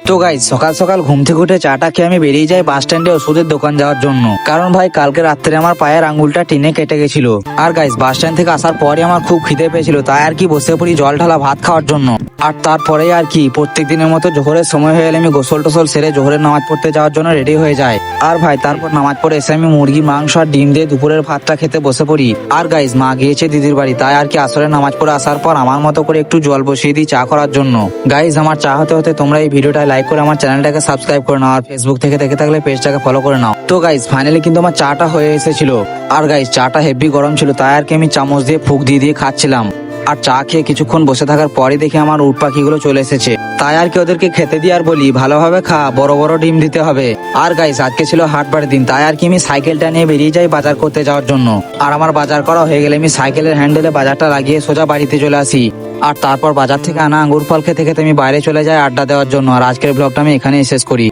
তো গাইজ সকাল সকাল ঘুম থেকে উঠে চাটা খেয়ে আমি বেরিয়ে যাই বাস স্ট্যান্ডে ওষুধের দোকান যাওয়ার জন্য। কারণ ভাই কালকে রাত্রে আমার পায়ের আঙ্গুলটা টিনে কেটে গেছিল। আর গাইজ বাস স্ট্যান্ড থেকে আসার পরে আমার খুব খিদে পেয়েছিল, তাই আর কি বসে পড়ি জল ঢালা ভাত খাওয়ার জন্য। আর তারপরে আর কি প্রত্যেক দিনের মতো জোহরের সময় হয়ে গেলে আমি গোসল টোসল সেরে জোহরের নামাজ পড়তে যাওয়ার জন্য রেডি হয়ে যায়। আর ভাই তারপর নামাজ পড়ে এসে আমি মুরগি মাংস আর ডিম দিয়ে দুপুরের ভাতটা খেতে বসে পড়ি। আর গাইজ মা গিয়েছে দিদির বাড়ি, তাই আর কি আসরে নামাজ পড়ে আসার পর আমার মতো করে একটু জল বসিয়ে দিই চা করার জন্য। গাইজ আমার চা হতে হতে তোমরা এই ভিডিওটা লাইক করে আমার চ্যানেলটাকে সাবস্ক্রাইব করে নাও, আর ফেসবুক থেকে দেখে থাকলে পেজটাকে ফলো করে নাও। তো গাইজ ফাইনালি কিন্তু আমার চাটা হয়ে এসেছিল। আর গাইজ চাটা হেভি গরম ছিল, তাই আর কি আমি চামচ দিয়ে ফুক দিয়ে দিয়ে খাচ্ছিলাম। আর চা খেয়ে কিছুক্ষণ বসে থাকার পরে দেখি আমার উট পাখিগুলো চলে এসেছে, তাই আর কি ওদেরকে খেতে দিয়ে আর বলি ভালোভাবে খা, বড় বড় ডিম দিতে হবে। আর গাইস আজকে ছিল হাটবারের দিন, তাই আর কি আমি সাইকেলটা নিয়ে বেরিয়ে যাই বাজার করতে যাওয়ার জন্য। আর আমার বাজার করা হয়ে গেলে আমি সাইকেলের হ্যান্ডেলে বাজারটা লাগিয়ে সোজা বাড়িতে চলে আসি। আর তারপর বাজার থেকে আনা আঙ্গুর ফল খেতে খেতে আমি বাইরে চলে যাই আড্ডা দেওয়ার জন্য। আর আজকের ব্লগটা আমি এখানেই শেষ করি।